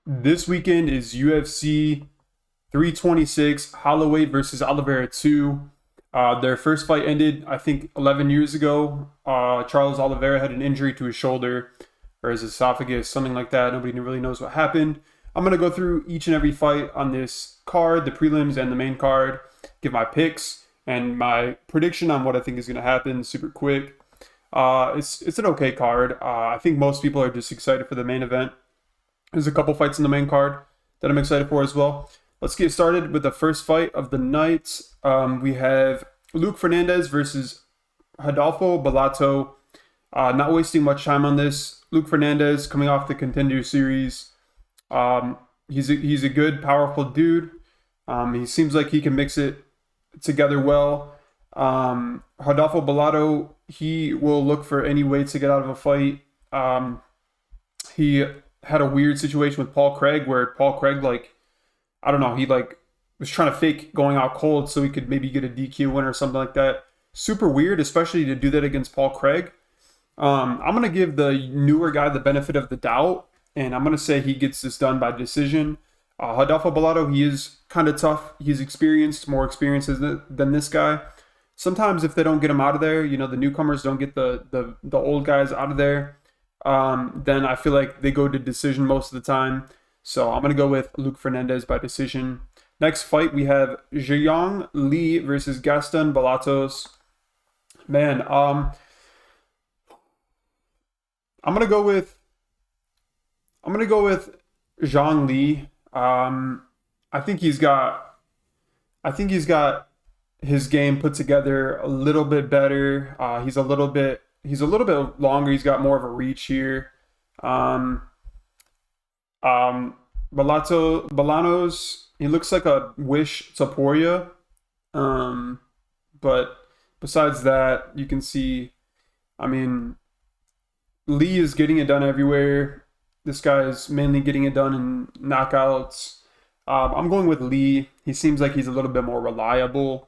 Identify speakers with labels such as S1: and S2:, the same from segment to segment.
S1: This weekend is UFC 326, Holloway versus Oliveira 2. Their first fight ended, I think, 11 years ago. Charles Oliveira had an injury to his shoulder or his esophagus, something like that. Nobody really knows what happened. I'm going to go through each and every fight on this card, the prelims and the main card, give my picks and my prediction on what I think is going to happen super quick. It's an okay card. I think most people are just excited for the main event. There's a couple fights in the main card that I'm excited for as well. Let's get started with the first fight of the night. We have Luke Fernandez versus Rodolfo Bellato. Not wasting much time on this. Luke Fernandez coming off the Contender Series. He's a good, powerful dude. He seems like he can mix it together well. Rodolfo Bellato, he will look for any way to get out of a fight. He had a weird situation with Paul Craig where Paul Craig, I don't know, he was trying to fake going out cold so he could maybe get a DQ win or something like that. Super weird, especially to do that against Paul Craig. I'm going to give the newer guy the benefit of the doubt, and I'm going to say he gets this done by decision. Rodolfo Bellato, he is kind of tough. He's experienced, more experienced than this guy. Sometimes if they don't get him out of there, the newcomers don't get the old guys out of there, then I feel like they go to decision most of the time. So I'm going to go with Luke Fernandez by decision. Next fight, we have Zhiyong Li versus Gaston Bellatos. Man, I'm going to go with Zhang Li. I think he's got his game put together a little bit better. He's a little bit longer. He's got more of a reach here. Bolanos, he looks like a Wish Topuria. But besides that, you can see, Lee is getting it done everywhere. This guy is mainly getting it done in knockouts. I'm going with Lee. He seems like he's a little bit more reliable.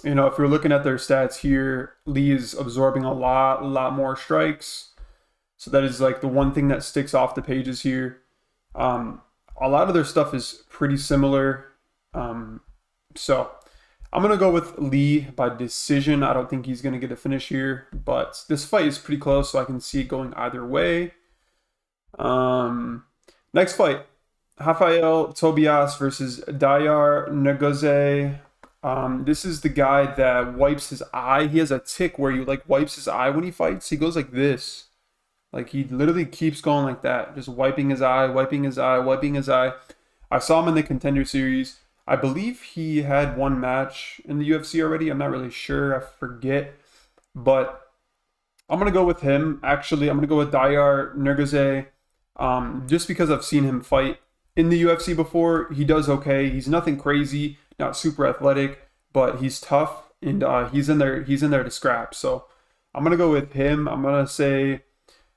S1: If you're looking at their stats here, Lee is absorbing a lot more strikes. So that is the one thing that sticks off the pages here. A lot of their stuff is pretty similar. So I'm going to go with Lee by decision. I don't think he's going to get a finish here, but this fight is pretty close, so I can see it going either way. Next fight, Rafael Tobias versus Dayar Ngozi. This is the guy that wipes his eye. He has a tick where he wipes his eye when he fights. He goes like this. He literally keeps going like that, just wiping his eye, wiping his eye, wiping his eye. I saw him in the Contender Series. I believe he had one match in the UFC already. I'm not really sure. I forget. But I'm going to go with him. Actually, I'm going to go with Dayar Ngozi. Just because I've seen him fight in the UFC before. He does okay. He's nothing crazy, not super athletic, but he's tough, and he's in there to scrap. So I'm going to go with him. I'm going to say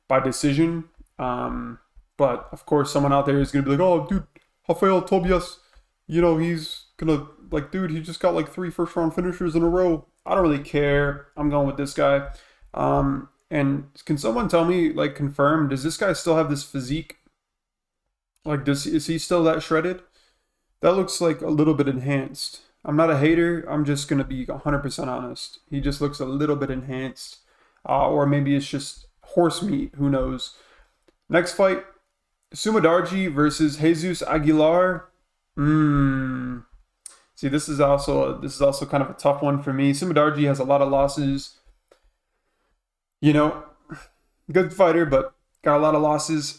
S1: by decision. But of course, someone out there is going to be like, oh, dude, Rafael Tobias, he's going to, dude, he just got 3 first-round finishers in a row. I don't really care. I'm going with this guy. And can someone tell me, confirm, does this guy still have this physique? Is he still that shredded? That looks a little bit enhanced. I'm not a hater. I'm just going to be 100% honest. He just looks a little bit enhanced. Or maybe it's just horse meat. Who knows? Next fight, Sumadarji versus Jesus Aguilar. See, this is also kind of a tough one for me. Sumadarji has a lot of losses. Good fighter, but got a lot of losses.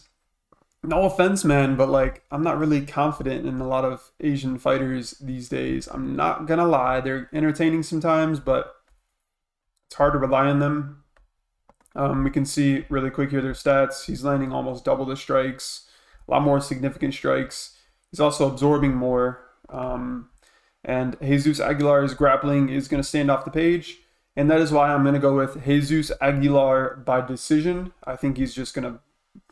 S1: No offense, man, but I'm not really confident in a lot of Asian fighters these days. I'm not gonna lie, they're entertaining sometimes, but it's hard to rely on them. We can see really quick here their stats. He's landing almost double the strikes, a lot more significant strikes. He's also absorbing more. And Jesus Aguilar's grappling is going to stand off the page. And that is why I'm going to go with Jesus Aguilar by decision. I think he's just going to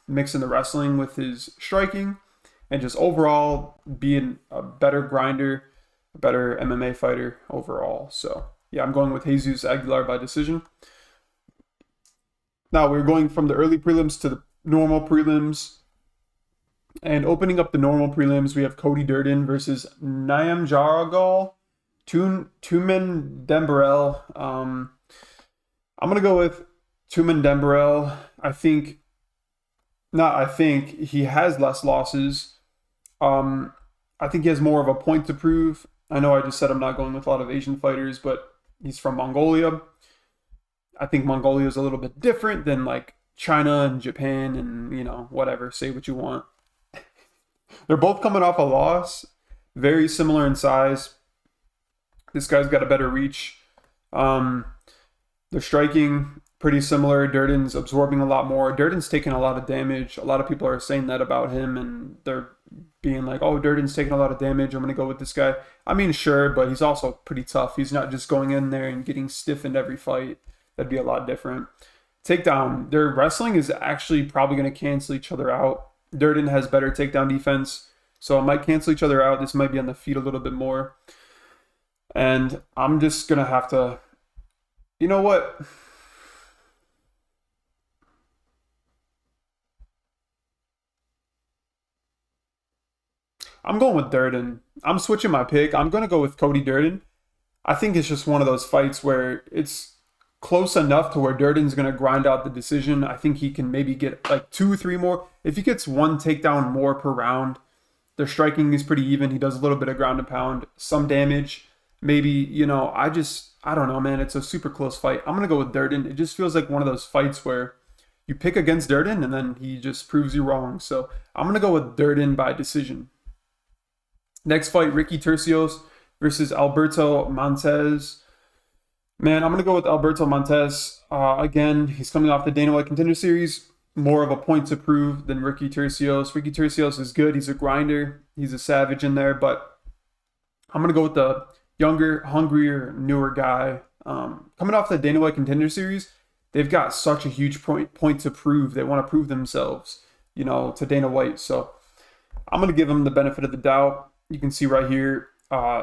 S1: mix in the wrestling with his striking and just overall being a better grinder, a better MMA fighter overall. So, yeah, I'm going with Jesus Aguilar by decision. Now we're going from the early prelims to the normal prelims. And opening up the normal prelims, we have Cody Durden versus Niam Jaragal, Tumen Dembarel. I'm gonna go with Tumen Dembarel. I think he has less losses. Um, I think he has more of a point to prove. I know I just said I'm not going with a lot of Asian fighters, but he's from Mongolia. I think Mongolia is a little bit different than like China and Japan and, whatever, say what you want. They're both coming off a loss, very similar in size. This guy's got a better reach. Um, they're striking pretty similar. Durden's absorbing a lot more. Durden's taking a lot of damage. A lot of people are saying that about him, and they're being like, oh, Durden's taking a lot of damage. I'm going to go with this guy. I mean, sure, but he's also pretty tough. He's not just going in there and getting stiffened every fight. That'd be a lot different. Takedown. Their wrestling is actually probably going to cancel each other out. Durden has better takedown defense, so it might cancel each other out. This might be on the feet a little bit more. And I'm just going to have to, you know what? I'm going with Durden. I'm switching my pick. I'm going to go with Cody Durden. I think it's just one of those fights where it's close enough to where Durden's going to grind out the decision. I think he can maybe get like 2 or 3 more. If he gets one takedown more per round, their striking is pretty even. He does a little bit of ground and pound, some damage. Maybe, I don't know, man. It's a super close fight. I'm going to go with Durden. It just feels like one of those fights where you pick against Durden and then he just proves you wrong. So I'm going to go with Durden by decision. Next fight, Ricky Tercios versus Alberto Montez. Man, I'm going to go with Alberto Montez. Again, he's coming off the Dana White Contender Series. More of a point to prove than Ricky Tercios. Ricky Tercios is good. He's a grinder. He's a savage in there. But I'm going to go with the younger, hungrier, newer guy. Coming off the Dana White Contender Series, they've got such a huge point to prove. They want to prove themselves, to Dana White. So I'm going to give him the benefit of the doubt. You can see right here,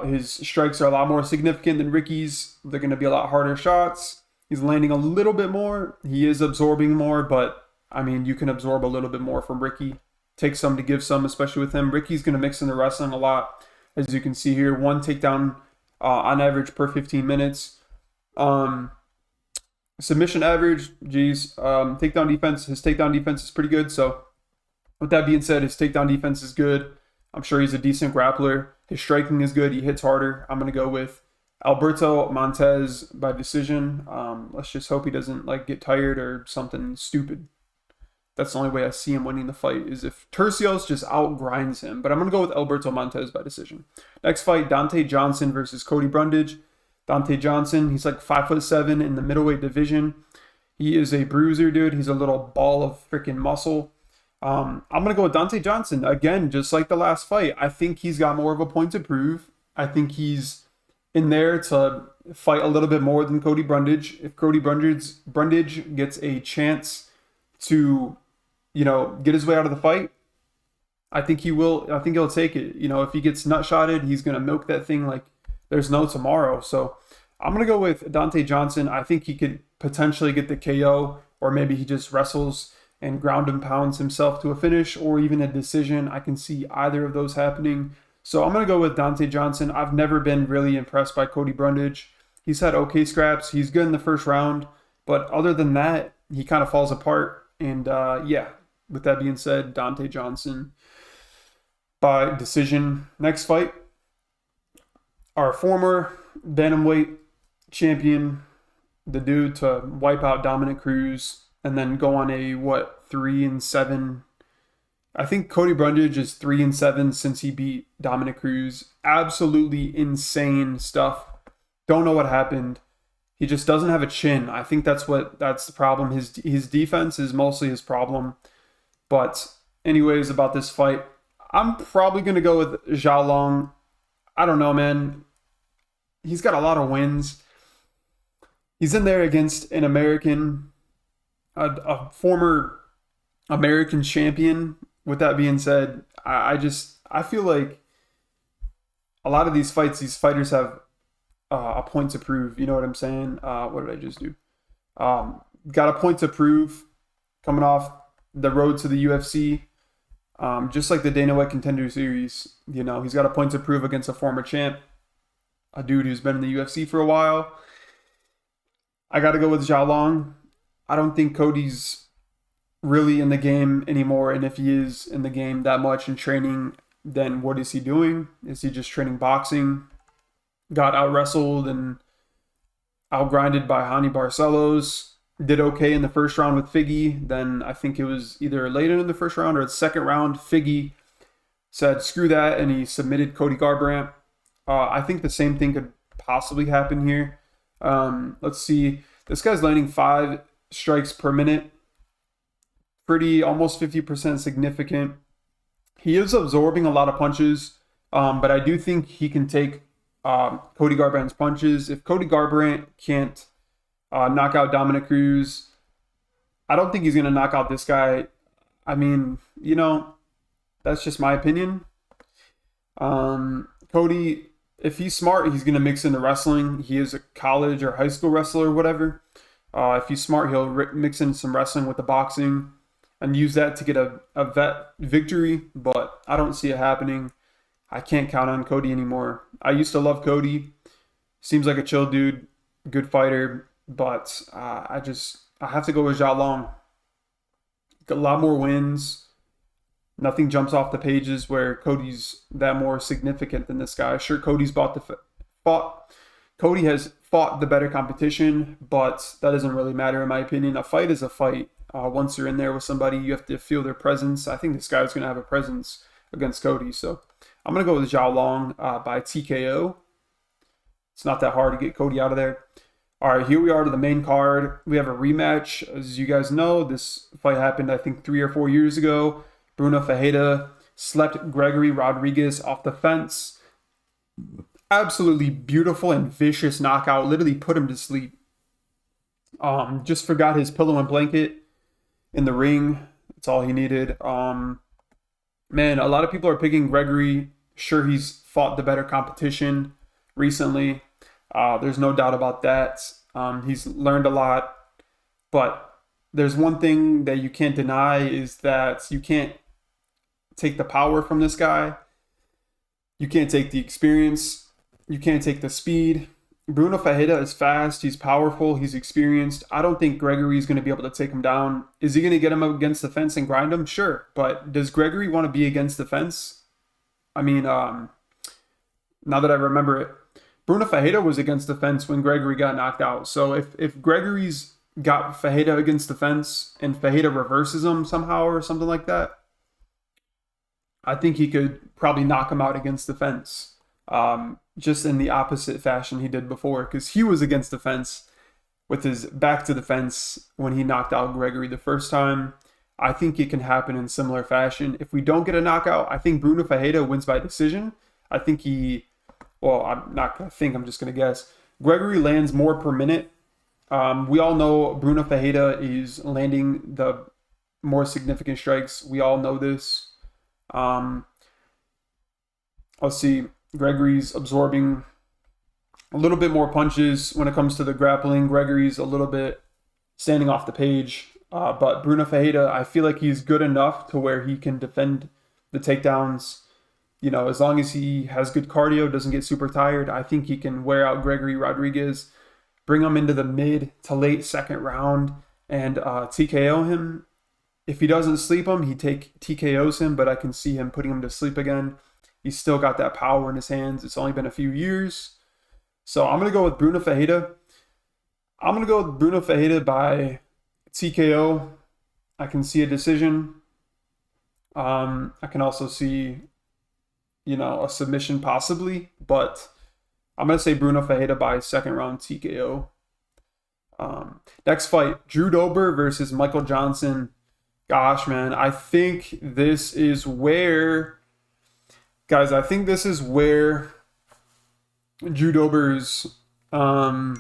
S1: his strikes are a lot more significant than Ricky's. They're going to be a lot harder shots. He's landing a little bit more. He is absorbing more, but I mean, you can absorb a little bit more from Ricky. Take some to give some, especially with him. Ricky's going to mix in the wrestling a lot, as you can see here. 1 takedown on average per 15 minutes. Submission average, takedown defense. His takedown defense is pretty good. So with that being said, his takedown defense is good. I'm sure he's a decent grappler. His striking is good. He hits harder. I'm going to go with Alberto Montez by decision. Let's just hope he doesn't get tired or something stupid. That's the only way I see him winning the fight is if Tercios just outgrinds him. But I'm going to go with Alberto Montez by decision. Next fight, Dante Johnson versus Cody Brundage. Dante Johnson, he's like 5'7" in the middleweight division. He is a bruiser, dude. He's a little ball of freaking muscle. I'm going to go with Dante Johnson. Again, just like the last fight, I think he's got more of a point to prove. I think he's in there to fight a little bit more than Cody Brundage. If Cody Brundage gets a chance to, get his way out of the fight, I think he will. I think he'll take it. If he gets nut-shotted, he's going to milk that thing like there's no tomorrow. So I'm going to go with Dante Johnson. I think he could potentially get the KO, or maybe he just wrestles and ground and pounds himself to a finish or even a decision. I can see either of those happening. So I'm going to go with Dante Johnson. I've never been really impressed by Cody Brundage. He's had okay scraps. He's good in the first round. But other than that, he kind of falls apart. And with that being said, Dante Johnson by decision. Next fight, our former bantamweight champion, the dude to wipe out Dominic Cruz and then go on a 3-7. I think Cody Brundage is 3-7 since he beat Dominic Cruz. Absolutely insane stuff. Don't know what happened. He just doesn't have a chin. I think that's the problem. His defense is mostly his problem. But anyways, about this fight, I'm probably gonna go with Zhao Long. I don't know, man. He's got a lot of wins. He's in there against an American, a former American champion. With that being said, I feel like a lot of these fights, these fighters have a point to prove. You know what I'm saying? What did I just do? Got a point to prove coming off the road to the UFC. Just like the Dana White Contender Series, he's got a point to prove against a former champ, a dude who's been in the UFC for a while. I got to go with Zhao Long. I don't think Cody's really in the game anymore. And if he is in the game that much and training, then what is he doing? Is he just training boxing? Got out wrestled and out grinded by Hani Barcelos. Did okay in the first round with Figgy. Then I think it was either later in the first round or the second round. Figgy said, screw that, and he submitted Cody Garbrandt. I think the same thing could possibly happen here. Let's see. This guy's landing 5 strikes per minute. Pretty, almost 50% significant. He is absorbing a lot of punches, but I do think he can take Cody Garbrandt's punches. If Cody Garbrandt can't knock out Dominic Cruz, I don't think he's going to knock out this guy. I mean, that's just my opinion. Cody, if he's smart, he's going to mix in the wrestling. He is a college or high school wrestler or whatever. If he's smart, he'll mix in some wrestling with the boxing and use that to get a vet victory, but I don't see it happening. I can't count on Cody anymore. I used to love Cody. Seems like a chill dude, good fighter, but I have to go with Zhao Long. Got a lot more wins. Nothing jumps off the pages where Cody's that more significant than this guy. Sure, Cody has fought the better competition, but that doesn't really matter in my opinion. A fight is a fight. Once you're in there with somebody, you have to feel their presence. I think this guy's going to have a presence against Cody. So I'm going to go with Zhao Long by TKO. It's not that hard to get Cody out of there. All right, here we are to the main card. We have a rematch. As you guys know, this fight happened, I think, 3 or 4 years ago. Bruno Ferreira slept Gregory Rodriguez off the fence. Absolutely beautiful and vicious knockout. Literally put him to sleep. Just forgot his pillow and blanket in the ring. That's all he needed. Man, a lot of people are picking Gregory. Sure, he's fought the better competition recently. There's no doubt about that. He's learned a lot. But there's one thing that you can't deny is that you can't take the power from this guy. You can't take the experience. You can't take the speed. Bruno Ferreira is fast. He's powerful. He's experienced. I don't think Gregory is going to be able to take him down. Is he going to get him up against the fence and grind him? Sure. But does Gregory want to be against the fence? I mean, now that I remember it, Bruno Ferreira was against the fence when Gregory got knocked out. So if Gregory's got Ferreira against the fence and Ferreira reverses him somehow or something like that, I think he could probably knock him out against the fence. Just in the opposite fashion he did before, because he was against the fence with his back to the fence when he knocked out Gregory the first time. I think it can happen in similar fashion. If we don't get a knockout, I think Bruno Ferreira wins by decision. I think I'm not going to think, I'm just going to guess. Gregory lands more per minute. We all know Bruno Ferreira is landing the more significant strikes. We all know this. Let's see. Gregory's absorbing a little bit more punches when it comes to the grappling. Gregory's a little bit standing off the page. But Bruno Ferreira, I feel like he's good enough to where he can defend the takedowns. As long as he has good cardio, doesn't get super tired, I think he can wear out Gregory Rodriguez, bring him into the mid to late second round, and TKO him. If he doesn't sleep him, he TKOs him, but I can see him putting him to sleep again. He's still got that power in his hands. It's only been a few years. So I'm going to go with Bruno Ferreira. I'm going to go with Bruno Ferreira by TKO. I can see a decision. I can also see, a submission possibly. But I'm going to say Bruno Ferreira by second round TKO. Next fight, Drew Dober versus Michael Johnson. Gosh, man, I think this is where... Guys, I think this is where Drew Dober's, I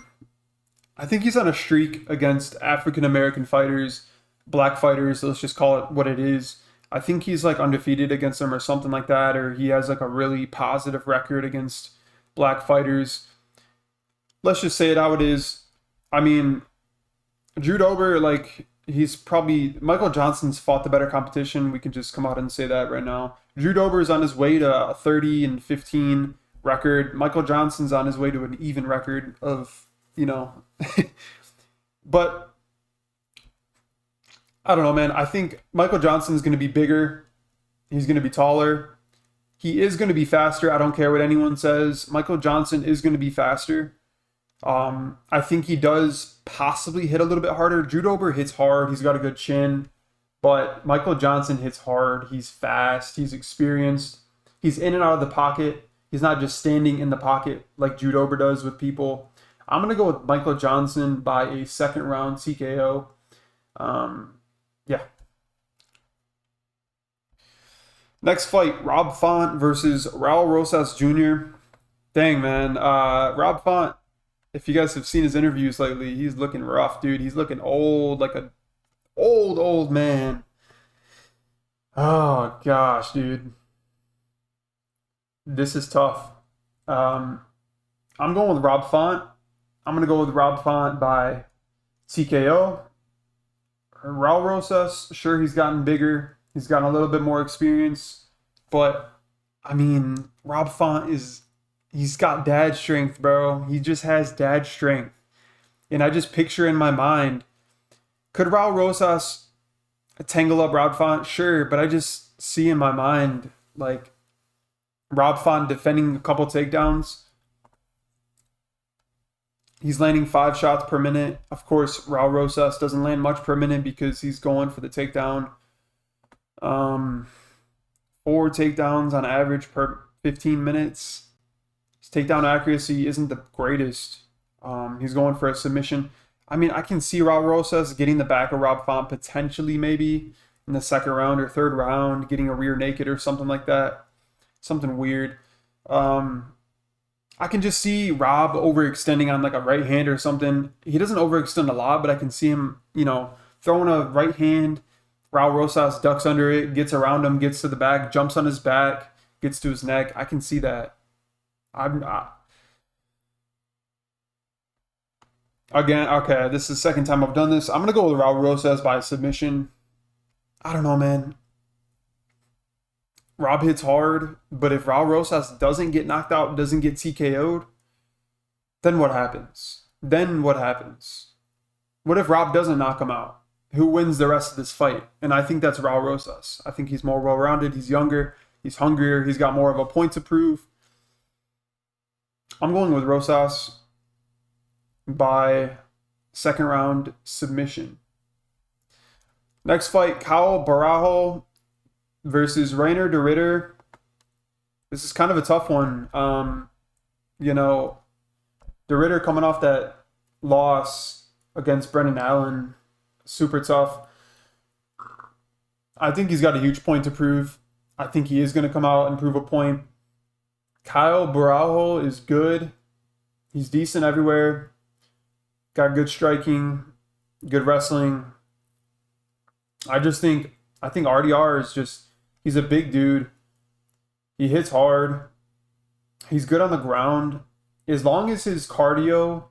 S1: think he's on a streak against African-American fighters, black fighters, let's just call it what it is. I think he's like undefeated against them or something like that, or he has like a really positive record against black fighters. Let's just say it how it is. I mean, Drew Dober, he's probably Michael Johnson's fought the better competition. We can just come out and say that right now. Drew Dober is on his way to a 30-15 record. Michael Johnson's on his way to an even record of, but I don't know, man. I think Michael Johnson is going to be bigger. He's going to be taller. He is going to be faster. I don't care what anyone says. Michael Johnson is going to be faster. I think he does possibly hit a little bit harder. Drew Dober hits hard. He's got a good chin. But Michael Johnson hits hard. He's fast. He's experienced. He's in and out of the pocket. He's not just standing in the pocket like Drew Dober does with people. I'm going to go with Michael Johnson by a second round TKO. Yeah. Next fight, Rob Font versus Raul Rosas Jr. Dang, man. Rob Font, if you guys have seen his interviews lately, he's looking rough, dude. He's looking old, like a old man. Oh, gosh, dude. This is tough. I'm going with Rob Font. I'm going to go with Rob Font by TKO. Raul Rosas, sure, he's gotten bigger. He's gotten a little bit more experience. But, I mean, Rob Font he's got dad strength, bro. He just has dad strength. And I just picture in my mind, could Raul Rosas tangle up Rob Font? Sure, but I just see in my mind, like, Rob Font defending a couple takedowns. He's landing 5 shots per minute. Of course, Raul Rosas doesn't land much per minute because he's going for the takedown. 4 takedowns on average per 15 minutes. His takedown accuracy isn't the greatest. He's going for a submission. I mean, I can see Raul Rosas getting the back of Rob Font potentially maybe in the second round or third round, getting a rear naked or something like that. Something weird. I can just see Rob overextending on like a right hand or something. He doesn't overextend a lot, but I can see him, throwing a right hand. Raul Rosas ducks under it, gets around him, gets to the back, jumps on his back, gets to his neck. I can see that. Again, okay, this is the second time I've done this. I'm going to go with Raul Rosas by submission. I don't know, man. Rob hits hard, but if Raul Rosas doesn't get knocked out, doesn't get TKO'd, then what happens? What if Rob doesn't knock him out? Who wins the rest of this fight? And I think that's Raul Rosas. I think he's more well-rounded. He's younger. He's hungrier. He's got more of a point to prove. I'm going with Rosas by second round submission. Next fight, Caio Borralho versus Reinier de Ridder. This is kind of a tough one. De Ridder coming off that loss against Brendan Allen, super tough. I think he's got a huge point to prove. I think he is going to come out and prove a point. Caio Borralho is good. He's decent everywhere. Got good striking, good wrestling. I think RDR is just, he's a big dude. He hits hard. He's good on the ground. As long as his cardio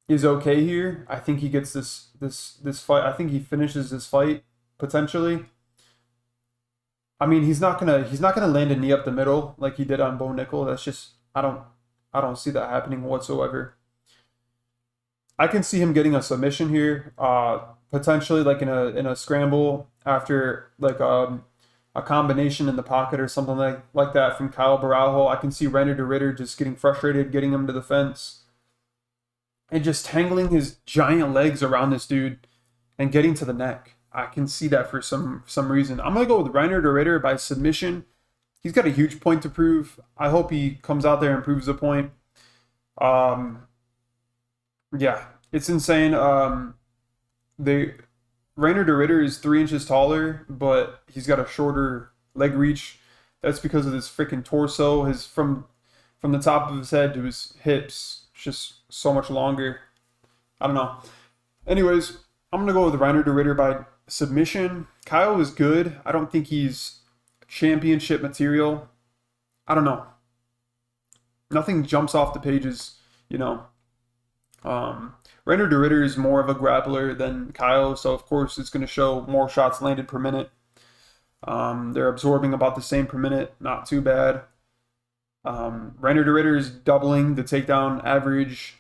S1: is okay here, I think he gets this fight. I think he finishes this fight potentially. I mean, he's not gonna land a knee up the middle like he did on Bo Nickel. That's just I don't see that happening whatsoever. I can see him getting a submission here, potentially like in a scramble after like a combination in the pocket or something like that from Caio Borralho. I can see Reinier de Ridder just getting frustrated, getting him to the fence, and just tangling his giant legs around this dude and getting to the neck. I can see that for some reason. I'm going to go with Reinier de Ridder by submission. He's got a huge point to prove. I hope he comes out there and proves a point. Yeah, it's insane. Reinier de Ridder is 3 inches taller, but he's got a shorter leg reach. That's because of his freaking torso. His from the top of his head to his hips, it's just so much longer. I don't know. Anyways, I'm gonna go with Reinier de Ridder by submission. Caio is good. I don't think he's championship material. I don't know. Nothing jumps off the pages, Reiner de Ritter is more of a grappler than Kyle, so of course it's going to show more shots landed per minute. They're absorbing about the same per minute, not too bad. Reiner de Ritter is doubling the takedown average.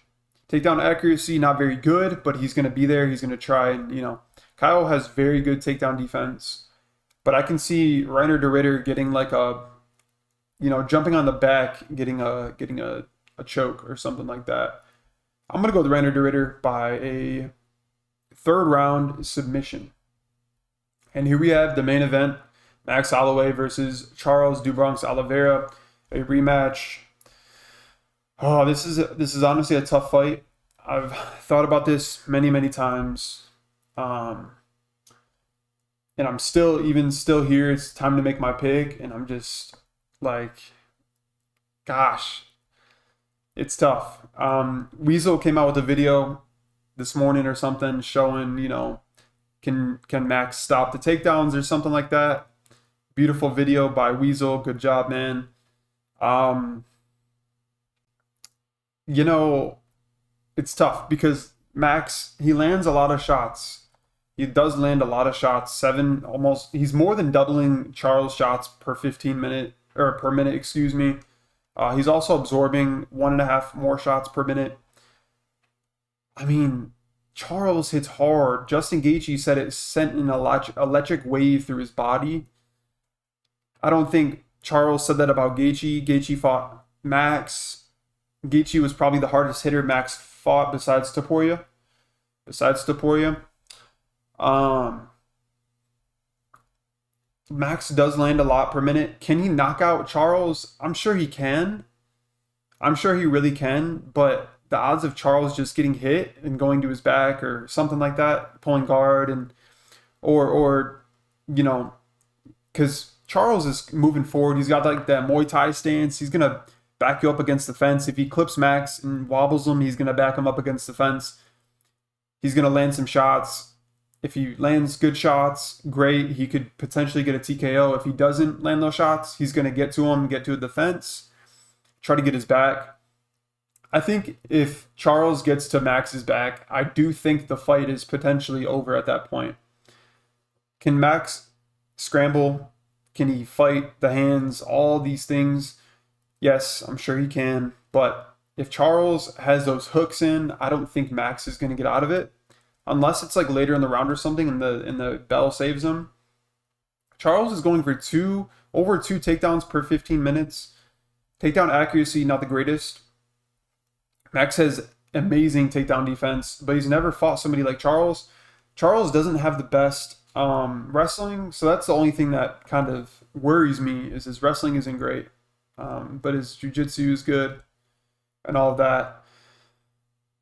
S1: Takedown accuracy, not very good, but he's going to be there. He's going to try, and Kyle has very good takedown defense. But I can see Reiner de Ritter getting like jumping on the back, getting a choke or something like that. I'm going to go with Reiner de Ritter by a third round submission. And here we have the main event, Max Holloway versus Charles do Bronx Oliveira, a rematch. Oh, this is honestly a tough fight. I've thought about this many, many times. And I'm still here. It's time to make my pick. And I'm just like, gosh, it's tough. Weasel came out with a video this morning or something showing, can Max stop the takedowns or something like that. Beautiful video by Weasel. Good job, man. It's tough because Max, he lands a lot of shots. He does land a lot of shots. He's more than doubling Charles' shots per 15 minute or per minute, excuse me. He's also absorbing 1.5 more shots per minute. I mean, Charles hits hard. Justin Gaethje said it sent an electric wave through his body. I don't think Charles said that about Gaethje. Gaethje fought Max. Gaethje was probably the hardest hitter Max fought besides Topuria. Max does land a lot per minute. Can he knock out Charles? I'm sure he can. I'm sure he really can, but the odds of Charles just getting hit and going to his back or something like that, pulling guard because Charles is moving forward. He's got like that Muay Thai stance. He's going to back you up against the fence. If he clips Max and wobbles him, he's going to back him up against the fence. He's going to land some shots. If he lands good shots, great. He could potentially get a TKO. If he doesn't land those shots, he's going to get to him, get to the fence, try to get his back. I think if Charles gets to Max's back, I do think the fight is potentially over at that point. Can Max scramble? Can he fight the hands? All these things? Yes, I'm sure he can. But if Charles has those hooks in, I don't think Max is going to get out of it. Unless it's like later in the round or something and the bell saves him. Charles is going for over two takedowns per 15 minutes. Takedown accuracy, not the greatest. Max has amazing takedown defense, but he's never fought somebody like Charles. Charles doesn't have the best wrestling, so that's the only thing that kind of worries me is his wrestling isn't great. But his jiu-jitsu is good and all of that.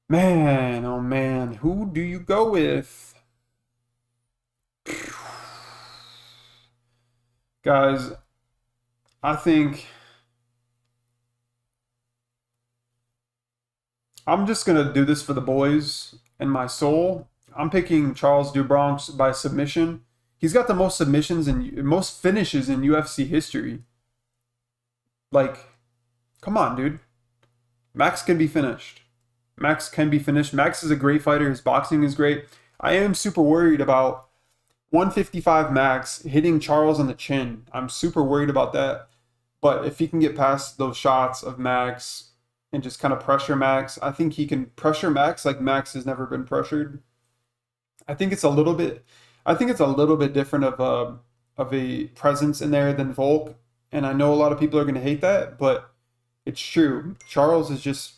S1: Man, oh man, who do you go with? Guys, I think I'm just going to do this for the boys and my soul. I'm picking Charles do Bronx by submission. He's got the most submissions and most finishes in UFC history. Like, come on, dude. Max can be finished. Max is a great fighter. His boxing is great. I am super worried about 155 Max hitting Charles on the chin. I'm super worried about that. But if he can get past those shots of Max and just kind of pressure Max, I think he can pressure Max like Max has never been pressured. I think it's a little bit different of a presence in there than Volk. And I know a lot of people are going to hate that, but it's true. Charles is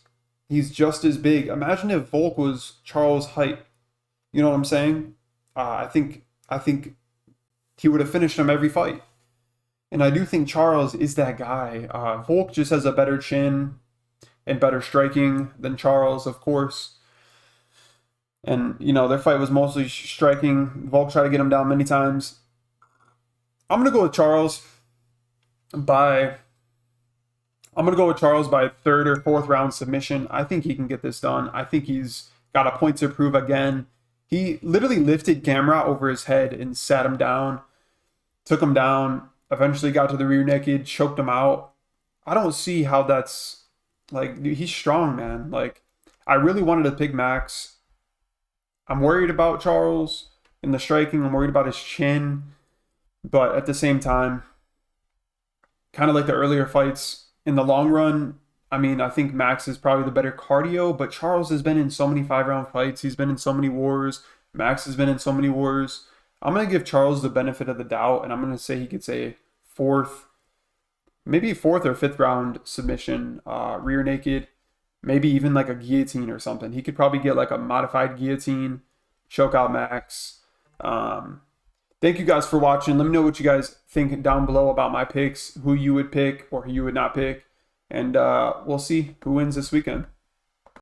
S1: he's just as big. Imagine if Volk was Charles' height. You know what I'm saying? I think he would have finished him every fight. And I do think Charles is that guy. Volk just has a better chin and better striking than Charles, of course. And, their fight was mostly striking. Volk tried to get him down many times. I'm going to go with Charles by third or fourth round submission. I think he can get this done. I think he's got a point to prove again. He literally lifted Gamrot over his head and sat him down, took him down, eventually got to the rear naked, choked him out. I don't see how that's, like, dude, he's strong, man. Like, I really wanted to pick Max. I'm worried about Charles in the striking. I'm worried about his chin. But at the same time, kind of like the earlier fights, in the long run, I mean, I think Max is probably the better cardio, but Charles has been in so many 5-round fights. He's been in so many wars. Max has been in so many wars. I'm going to give Charles the benefit of the doubt, and I'm going to say he gets a maybe fourth or fifth round submission, rear naked, maybe even like a guillotine or something. He could probably get like a modified guillotine, choke out Max. Thank you guys for watching. Let me know what you guys think down below about my picks, who you would pick or who you would not pick. And we'll see who wins this weekend.